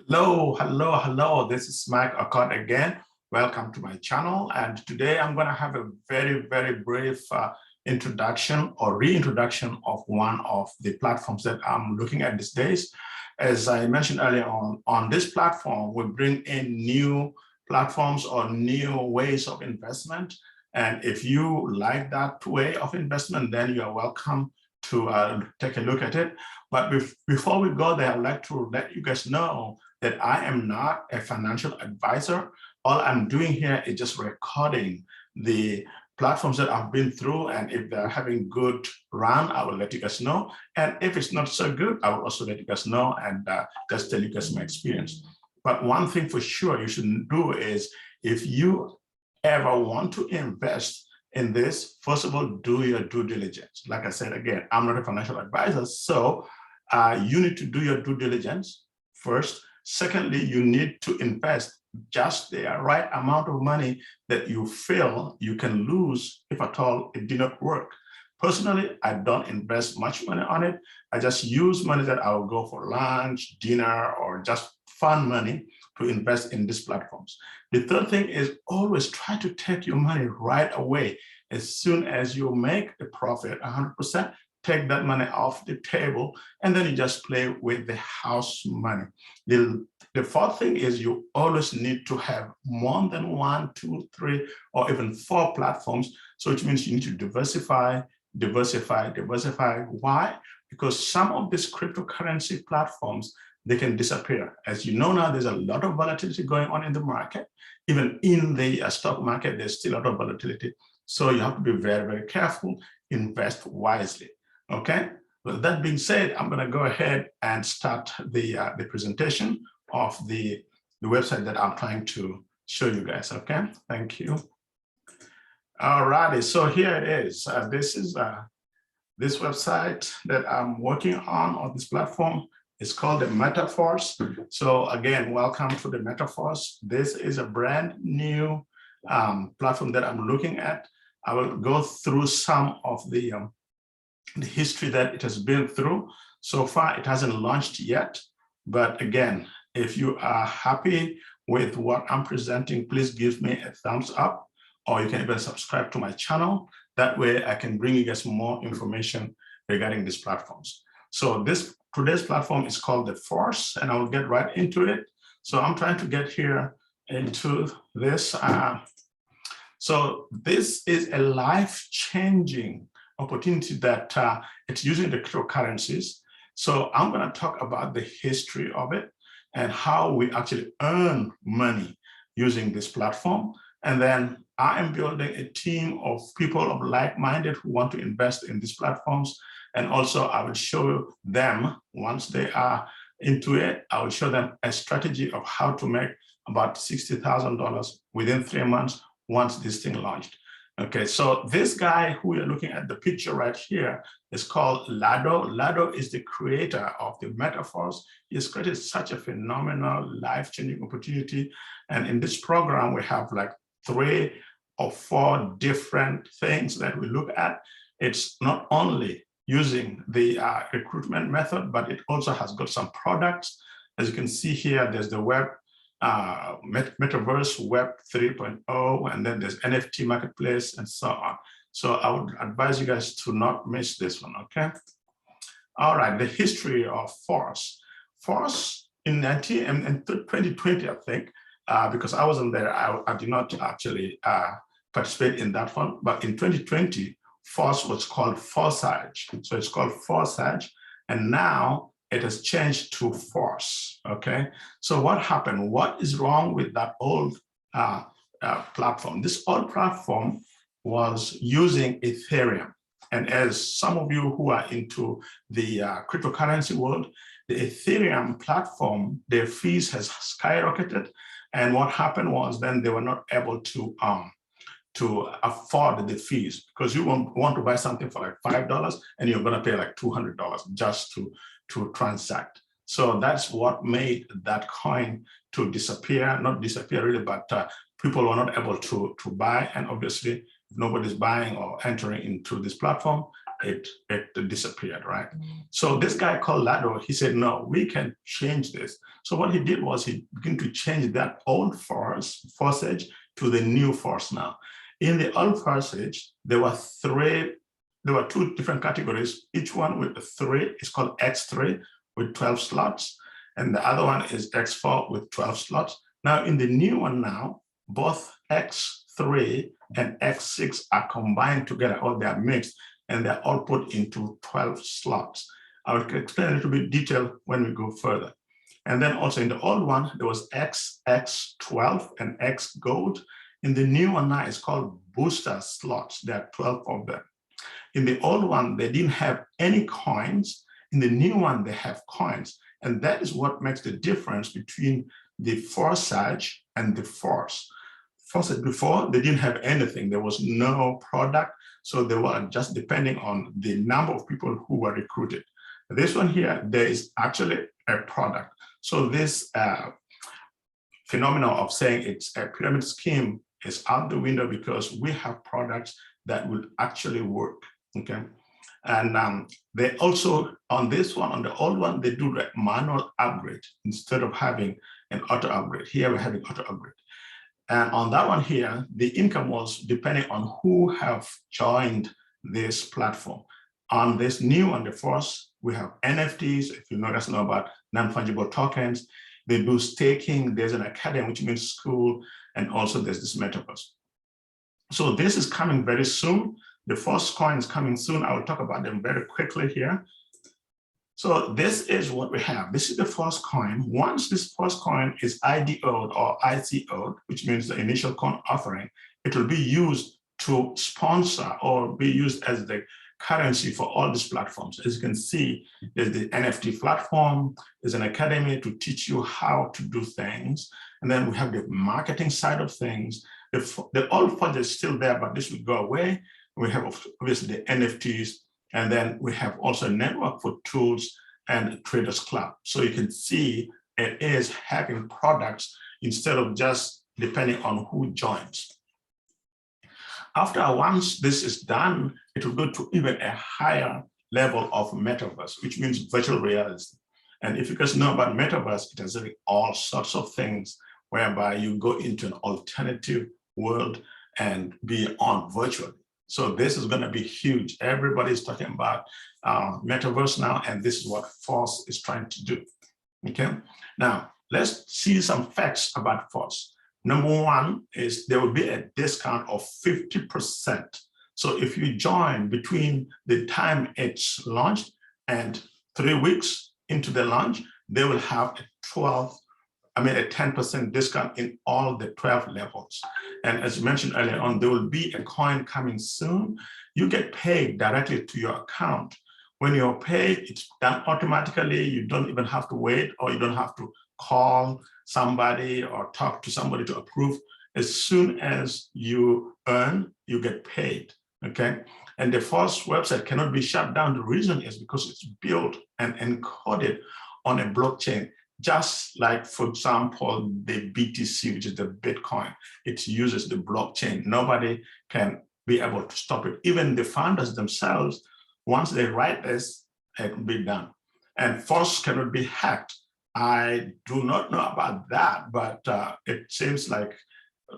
Hello. This is Mike Akkad again. Welcome to my channel. And today I'm going to have a very brief introduction or reintroduction of one of the platforms that I'm looking at these days. As I mentioned earlier on this platform, we bring in new platforms or new ways of investment. And if you like that way of investment, then you are welcome to take a look at it. But before we go there, I'd like to let you guys know that I am not a financial advisor. All I'm doing here is just recording the platforms that I've been through, and if they're having good run, I will let you guys know. And if it's not so good, I will also let you guys know and just tell you guys my experience. But one thing for sure you should do is, if you ever want to invest in this, first of all, do your due diligence. Like I said, again, I'm not a financial advisor, so you need to do your due diligence first. Secondly, you need to invest just the right amount of money that you feel you can lose if at all it did not work. Personally, I don't invest much money on it. I just use money that I will go for lunch, dinner, or just fun money to invest in these platforms. The third thing is always try to take your money right away. As soon as you make a profit, 100%, take that money off the table, and then you just play with the house money. The fourth thing is you always need to have more than 1, 2, 3, or even 4 platforms. So which means you need to diversify. Why? Because some of these cryptocurrency platforms, they can disappear. As you know now, there's a lot of volatility going on in the market. Even in the stock market, there's still a lot of volatility. So you have to be very careful, invest wisely. Okay, with that being said, I'm going to go ahead and start the presentation of the website that I'm trying to show you guys. Okay, thank you. All righty, so here it is. This is this website that I'm working on, or this platform. It's called the MetaForce. So again, welcome to the MetaForce. This is a brand new platform that I'm looking at. I will go through some of the history that it has been through. So far, it hasn't launched yet. But again, if you are happy with what I'm presenting, please give me a thumbs up, or you can even subscribe to my channel. That way I can bring you guys more information regarding these platforms. So today's platform is called the Force, and I will get right into it. So I'm trying to get here into this. So this is a life-changing opportunity that it's using the cryptocurrencies. So I'm going to talk about the history of it and how we actually earn money using this platform. And then I am building a team of people of like-minded who want to invest in these platforms. And also I will show them, once they are into it, I will show them a strategy of how to make about $60,000 within 3 months once this thing launched. Okay, so this guy who you're looking at the picture right here is called Lado. Lado is the creator of the MetaForce. He has created such a phenomenal, life-changing opportunity. And in this program, we have like 3 or 4 different things that we look at. It's not only using the recruitment method, but it also has got some products. As you can see here, there's the web Metaverse Web 3.0, and then there's NFT marketplace and so on. So I would advise you guys to not miss this one, okay? All right, the history of Force. Force in 2020, I think, because I wasn't there, I did not actually participate in that one, but in 2020, Force was called Forsage. So it's called Forsage, and now it has changed to Force, okay? So what happened? What is wrong with that old platform? This old platform was using Ethereum. And as some of you who are into the cryptocurrency world, the Ethereum platform, their fees has skyrocketed. And what happened was then they were not able to afford the fees, because you want to buy something for like $5 and you're going to pay like $200 just to transact. So that's what made that coin to disappear, not disappear really, but people were not able to buy. And obviously, if nobody's buying or entering into this platform, it disappeared, right? So this guy called Lado, he said, no, we can change this. So what he did was he began to change that old Forsage to the new Force now. In the old Forsage, there were two different categories. Each one with a 3 is called X3 with 12 slots, and the other one is X4 with 12 slots. Now in the new one now, both X3 and X6 are combined together, or they are mixed, and they're all put into 12 slots. I will explain a little bit detail when we go further. And then also in the old one, there was X12 and X Gold. In the new one now, it's called booster slots. There are 12 of them. In the old one, they didn't have any coins. In the new one, they have coins. And that is what makes the difference between the Forsage and the Force. Forsage before, they didn't have anything. There was no product. So they were just depending on the number of people who were recruited. This one here, there is actually a product. So this phenomenon of saying it's a pyramid scheme is out the window because we have products that will actually work, okay? And they also, on this one, on the old one, they do the manual upgrade instead of having an auto upgrade. Here we're having auto upgrade. And on that one here, the income was depending on who have joined this platform. On this new, on the Force, we have NFTs, if you know about non-fungible tokens. They do staking, there's an academy, which means school, and also there's this metaverse. So this is coming very soon. The Force coin is coming soon. I will talk about them very quickly here. So this is what we have. This is the Force coin. Once this Force coin is IDO'd or ICO'd, which means the initial coin offering, it will be used to sponsor or be used as the currency for all these platforms. As you can see, there's the NFT platform, there's an academy to teach you how to do things. And then we have the marketing side of things. The old fund is still there, but this will go away. We have obviously the NFTs, and then we have also a network for tools and traders club. So you can see it is having products instead of just depending on who joins. After once this is done, it will go to even a higher level of metaverse, which means virtual reality. And if you guys know about metaverse, it has all sorts of things whereby you go into an alternative world and be on virtually. So this is going to be huge. Everybody's talking about metaverse now, and this is what Force is trying to do. Okay. Now let's see some facts about Force. Number one is there will be a discount of 50%. So if you join between the time it's launched and 3 weeks into the launch, they will have a 10% discount in all the 12 levels. And as mentioned earlier on, there will be a coin coming soon. You get paid directly to your account. When you're paid, it's done automatically. You don't even have to wait, or you don't have to call somebody or talk to somebody to approve. As soon as you earn, you get paid, okay? And the Force website cannot be shut down. The reason is because it's built and encoded on a blockchain, just like, for example, the BTC, which is the Bitcoin. It uses the blockchain. Nobody can be able to stop it. Even the founders themselves, once they write this, it will be done. And Force cannot be hacked. I do not know about that, but it seems like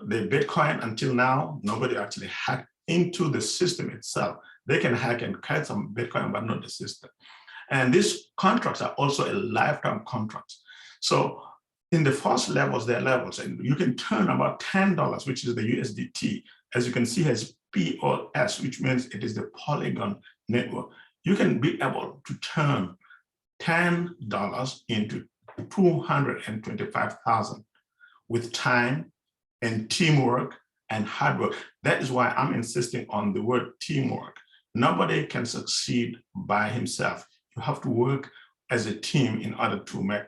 the Bitcoin until now, nobody actually hacked into the system itself. They can hack and cut some Bitcoin, but not the system. And these contracts are also a lifetime contract. So in the first levels, there are levels, and you can turn about $10, which is the USDT. As you can see, has POS, which means it is the Polygon network. You can be able to turn $10 into 225,000 with time and teamwork and hard work. That is why I'm insisting on the word teamwork. Nobody can succeed by himself. You have to work as a team in order to make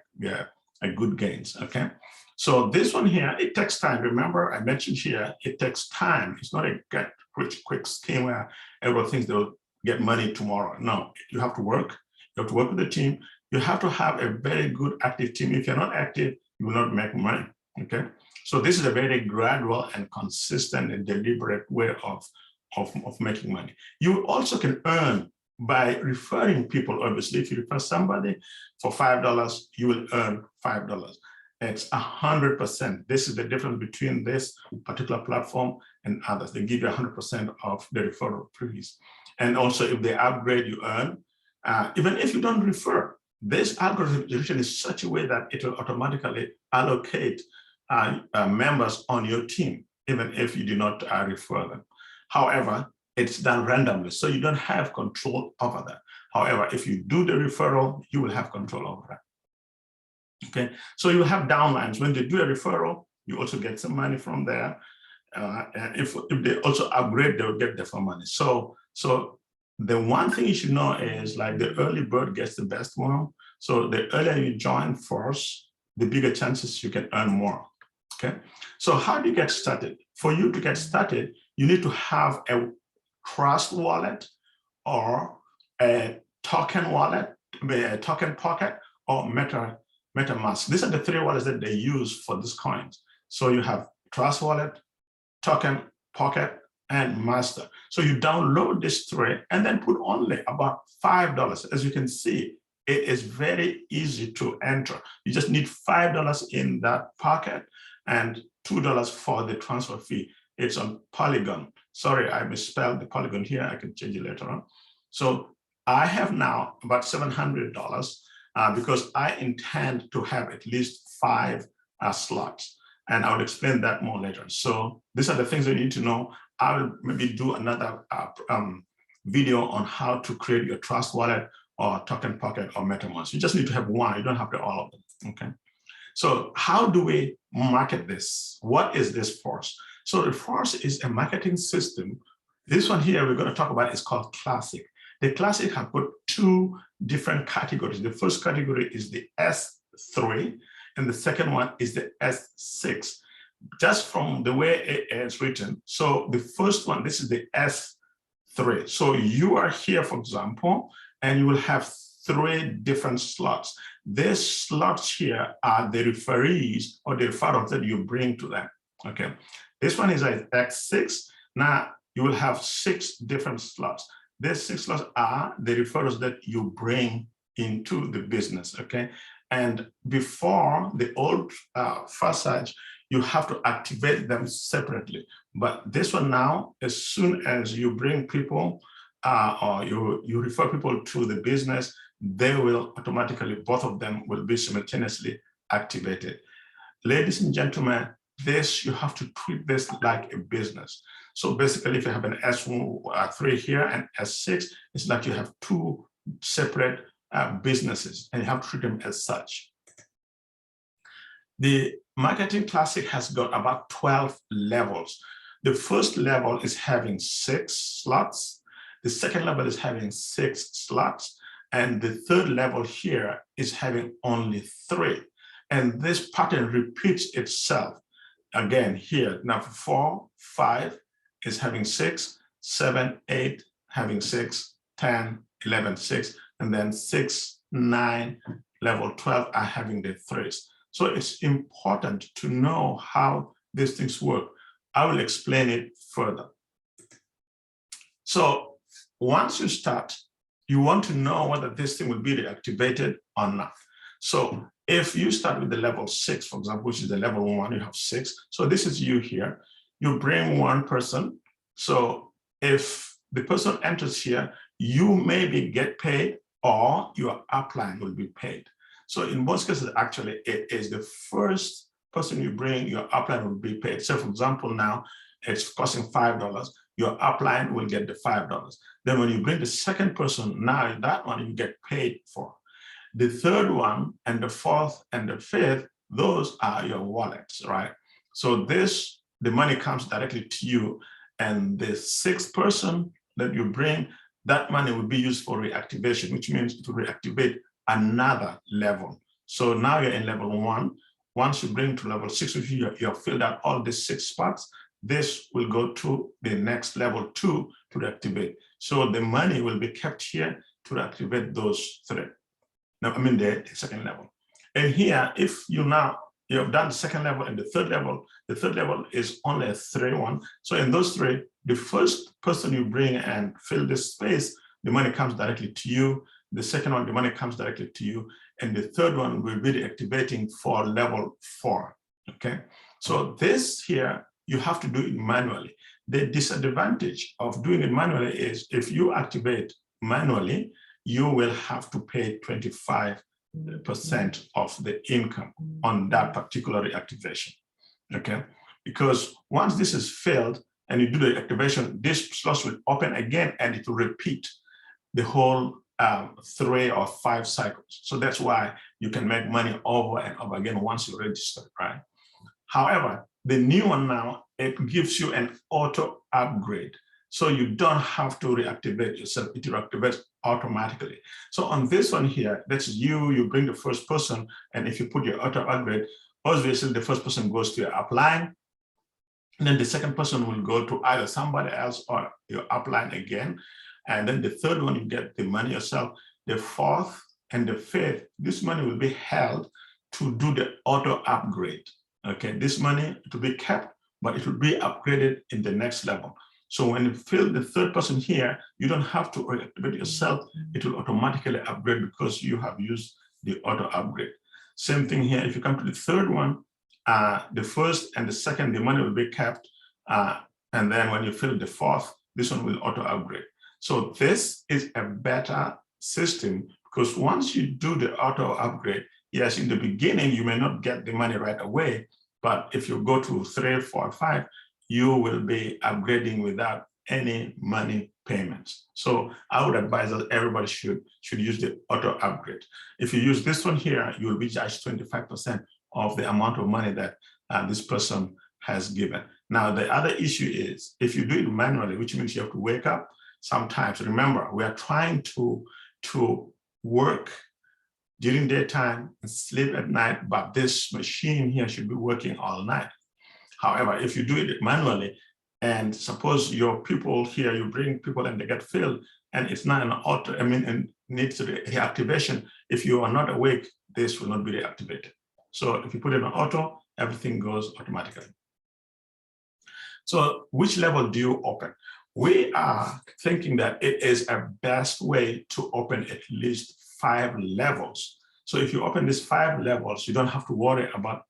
a good gains, okay? So this one here, it takes time. Remember, I mentioned here, it takes time. It's not a get rich quick scheme where everyone thinks they'll get money tomorrow. No, you have to work. You have to work with the team. You have to have a very good active team. If you're not active, you will not make money, okay? So this is a very gradual and consistent and deliberate way of making money. You also can earn by referring people, obviously, if you refer somebody for $5, you will earn $5. It's 100%. This is the difference between this particular platform and others. They give you 100% of the referral fees. And also, if they upgrade, you earn. Even if you don't refer, this algorithm is written in such a way that it will automatically allocate members on your team, even if you do not refer them. However, it's done randomly, so you don't have control over that. However, if you do the referral, you will have control over that. Okay, so you have downlines. When they do a referral, you also get some money from there. And if they also upgrade, they will get the full money. So the one thing you should know is, like, the early bird gets the best one. So the earlier you join Force, the bigger chances you can earn more. Okay, so how do you get started? For you to get started, you need to have a Trust wallet or a token wallet, a token pocket, or MetaMask. These are the three wallets that they use for these coins. So you have Trust wallet, token pocket, and master. So you download these three and then put only about $5. As you can see, it is very easy to enter. You just need $5 in that pocket and $2 for the transfer fee. It's on Polygon. Sorry, I misspelled the Polygon here. I can change it later on. So I have now about $700 because I intend to have at least 5 slots. And I'll explain that more later. So these are the things you need to know. I will maybe do another video on how to create your Trust wallet or token pocket or MetaMask. You just need to have one. You don't have to all of them. Okay. So how do we market this? What is this Force? So the Force is a marketing system. This one here we're going to talk about is called Classic. The Classic have put 2 different categories. The first category is the S3, and the second one is the S6. Just from the way it is written. So the first one, this is the S3. So you are here, for example, and you will have 3 different slots. These slots here are the referees or the referrals that you bring to them. Okay. This one is at X6. Now you will have 6 different slots. These 6 slots are the referrals that you bring into the business. Okay. And before the old Forsage, you have to activate them separately. But this one now, as soon as you bring people or you refer people to the business, they will automatically, both of them will be simultaneously activated. Ladies and gentlemen, this, you have to treat this like a business. So basically, if you have an S3 here and S6, it's like you have 2 separate businesses, and you have to treat them as such. The Marketing Classic has got about 12 levels. The first level is having 6 slots. The second level is having 6 slots. And the third level here is having only 3. And this pattern repeats itself again here. Now 4, 5 is having 6, 7, 8 having 6, 10, 11, 6, and then 6, 9, level 12 are having the 3s. So it's important to know how these things work. I will explain it further. So once you start, you want to know whether this thing will be deactivated or not. So if you start with the level 6, for example, which is the level 1, you have 6. So this is you here. You bring one person. So if the person enters here, you maybe get paid or your upline will be paid. So in most cases, actually, it is the first person you bring, your upline will be paid. So for example, now it's costing $5. Your upline will get the $5. Then when you bring the second person, now that one you get paid for. The third one and the fourth and the fifth, those are your wallets, right? So this, the money comes directly to you, and the sixth person that you bring, that money will be used for reactivation, which means to reactivate another level. So now you're in level 1. Once you bring to level 6, if you have filled out all the 6 spots, this will go to the next level 2 to reactivate. So the money will be kept here to reactivate those 3. Now, I mean the second level. And here, if you have done the second level and the third level is only a 3-1. So in those 3, the first person you bring and fill this space, the money comes directly to you. The second one, the money comes directly to you. And the third one will be deactivating for level 4, okay? So this here, you have to do it manually. The disadvantage of doing it manually is if you activate manually, you will have to pay 25% of the income on that particular reactivation, okay? Because once this is failed and you do the activation, this slot will open again and it will repeat the whole 3 or 5 cycles. So that's why you can make money over and over again once you register, right? However, the new one now, it gives you an auto upgrade. So you don't have to reactivate yourself, it reactivates automatically. So on this one here, that's you bring the first person, and if you put your auto upgrade, obviously the first person goes to your upline, and then the second person will go to either somebody else or your upline again. And then the third one, you get the money yourself. The fourth and the fifth, this money will be held to do the auto upgrade. Okay, this money to be kept, but it will be upgraded in the next level. So when you fill the third person here, you don't have to reactivate yourself. It will automatically upgrade because you have used the auto upgrade. Same thing here. If you come to the third one, the first and the second, the money will be kept. And then when you fill the fourth, this one will auto upgrade. So this is a better system because once you do the auto upgrade, yes, in the beginning, you may not get the money right away, but if you go to 3, 4, 5, you will be upgrading without any money payments. So I would advise that everybody should use the auto upgrade. If you use this one here, you will be charged 25% of the amount of money that this person has given. Now, the other issue is if you do it manually, which means you have to wake up sometimes. Remember, we are trying to work during daytime and sleep at night, but this machine here should be working all night. However, if you do it manually, and suppose your people here, you bring people and they get filled, and it's not an auto, and needs reactivation, if you are not awake, this will not be reactivated. So if you put it on auto, everything goes automatically. So which level do you open? We are thinking that it is a best way to open at least 5 levels. So if you open these 5 levels, you don't have to worry about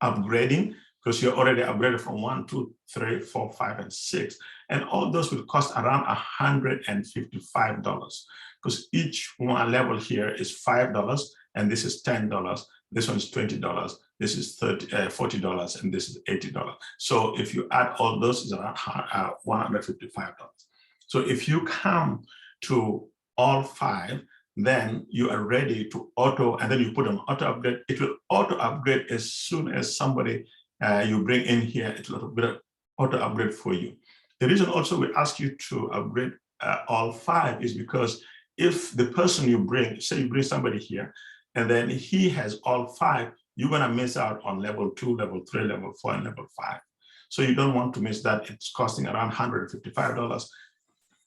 upgrading because you're already upgraded from 1, 2, 3, 4, 5, and 6. And all those will cost around $155 because each one level here is $5 and this is $10. This one is $20. This is $40 and this is $80. So if you add all those, it's around $155. So if you come to all 5, then you are ready to auto, and then you put on auto upgrade. It will auto upgrade as soon as somebody you bring in here. It will auto upgrade for you. The reason also we ask you to upgrade all 5 is because if the person you bring, say you bring somebody here, and then he has all 5, you're gonna miss out on level 2, level 3, level 4, and level 5. So you don't want to miss that. It's costing around $155.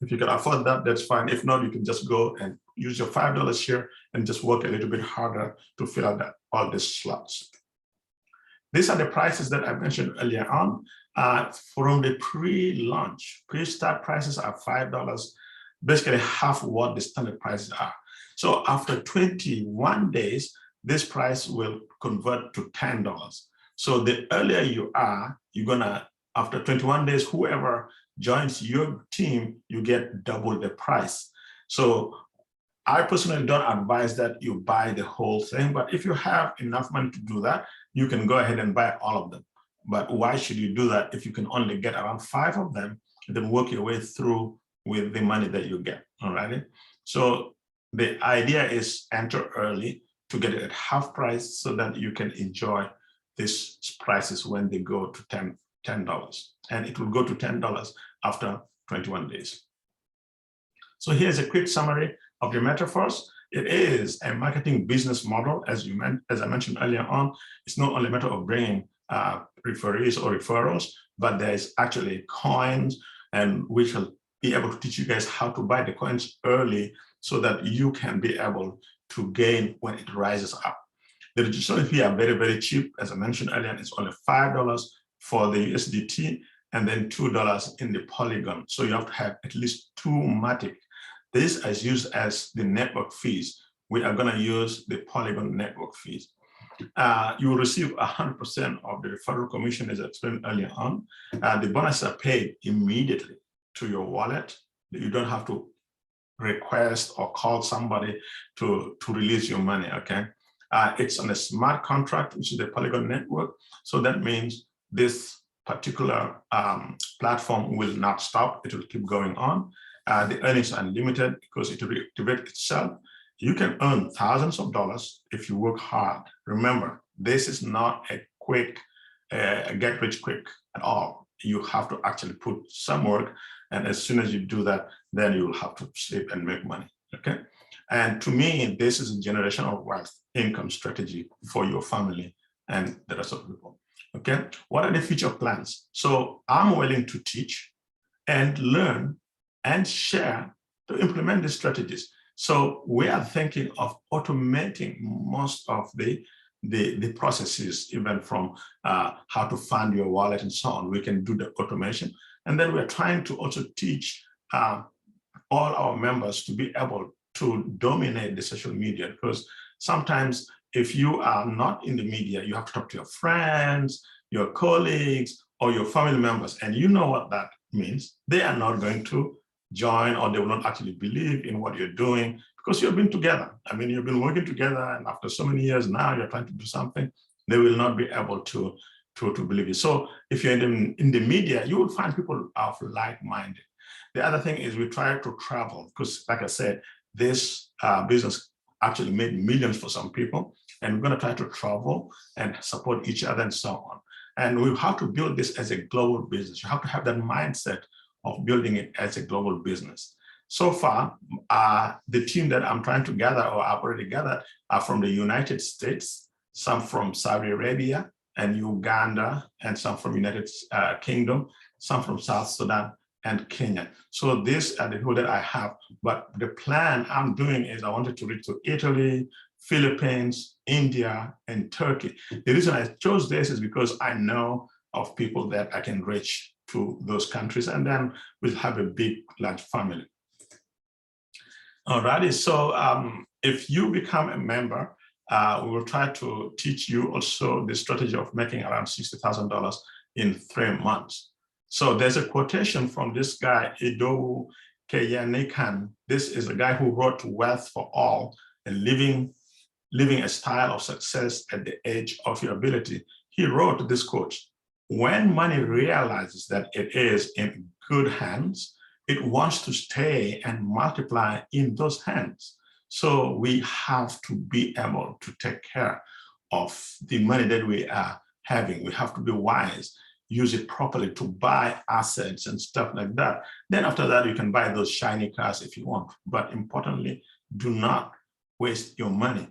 If you can afford that, that's fine. If not, you can just go and use your $5 here and just work a little bit harder to fill out all these slots. These are the prices that I mentioned earlier on. From the pre-launch, pre-start prices are $5, basically half what the standard prices are. So after 21 days, this price will convert to $10. So the earlier you are, you're gonna, after 21 days, whoever joins your team, you get double the price. So I personally don't advise that you buy the whole thing, but if you have enough money to do that, you can go ahead and buy all of them. But why should you do that if you can only get around 5 of them and then work your way through with the money that you get, all right? So the idea is enter early to get it at half price so that you can enjoy these prices when they go to $10. And it will go to $10 after 21 days. So here's a quick summary of the MetaForce. It is a marketing business model, as I mentioned earlier on. It's not only a matter of bringing referees or referrals, but there's actually coins, and we shall be able to teach you guys how to buy the coins early so that you can be able to gain when it rises up. The registration fee are very, very cheap. As I mentioned earlier, it's only $5 for the USDT and then $2 in the Polygon. So you have to have at least 2 Matic This is used as the network fees. We are going to use the Polygon network fees. You will receive 100% of the referral commission, as I explained earlier on. The bonuses are paid immediately to your wallet. You don't have to request or call somebody to release your money, okay? It's on a smart contract, which is the Polygon network. So that means this particular platform will not stop. It will keep going on. The earnings are unlimited because it will reactivate itself. You can earn thousands of dollars if you work hard. Remember, this is not a quick, get rich quick at all. You have to actually put some work. And as soon as you do that, then you will have to sleep and make money, okay? And to me, this is a generational wealth income strategy for your family and the rest of the people, okay? What are the future plans? So I'm willing to teach and learn and share to implement these strategies. So we are thinking of automating most of the processes, even from how to fund your wallet and so on. We can do the automation. And then we're trying to also teach all our members to be able to dominate the social media, because sometimes if you are not in the media, you have to talk to your friends, your colleagues, or your family members, and you know what that means. They are not going to join, or they will not actually believe in what you're doing because you've been together. I mean, you've been working together, and after so many years now, you're trying to do something. They will not be able to believe you. So if you're in the media, you will find people of like-minded. The other thing is we try to travel because, like I said, this business actually made millions for some people, and we're going to try to travel and support each other and so on. And we have to build this as a global business. You have to have that mindset of building it as a global business. So far, the team that I'm trying to gather, or I've already gathered, are from the United States, some from Saudi Arabia and Uganda, and some from United Kingdom, some from South Sudan and Kenya. So these are the people that I have, but the plan I'm doing is I wanted to reach to Italy, Philippines, India, and Turkey. The reason I chose this is because I know of people that I can reach to those countries, and then we'll have a big, large family. Alrighty, so if you become a member, we will try to teach you also the strategy of making around $60,000 in 3 months. So there's a quotation from this guy, Edo Keyanikan. This is a guy who wrote Wealth for All, and living a style of success at the edge of your ability. He wrote this quote: when money realizes that it is in good hands, it wants to stay and multiply in those hands. So we have to be able to take care of the money that we are having. We have to be wise, use it properly to buy assets and stuff like that. Then after that, you can buy those shiny cars if you want. But importantly, do not waste your money.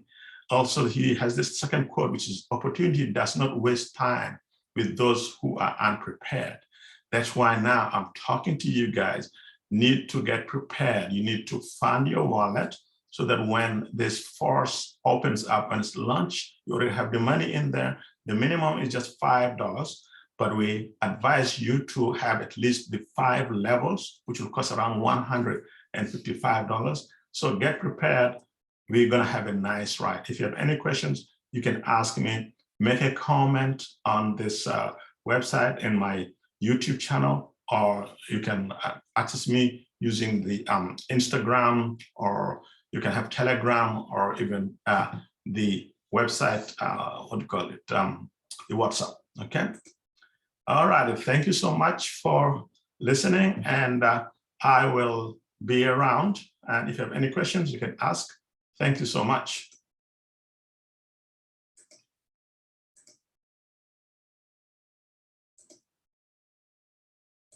Also, he has this second quote, which is, opportunity does not waste time with those who are unprepared. That's why now I'm talking to you guys, need to get prepared. You need to fund your wallet so that when this force opens up and it's launched, you already have the money in there. The minimum is just $5, but we advise you to have at least the 5 levels, which will cost around $155. So get prepared. We're gonna have a nice ride. If you have any questions, you can ask me, make a comment on this website in my YouTube channel, or you can access me using the Instagram, or you can have Telegram, or even the website, what do you call it, the WhatsApp, okay? All right, thank you so much for listening, and I will be around. And if you have any questions, you can ask. Thank you so much.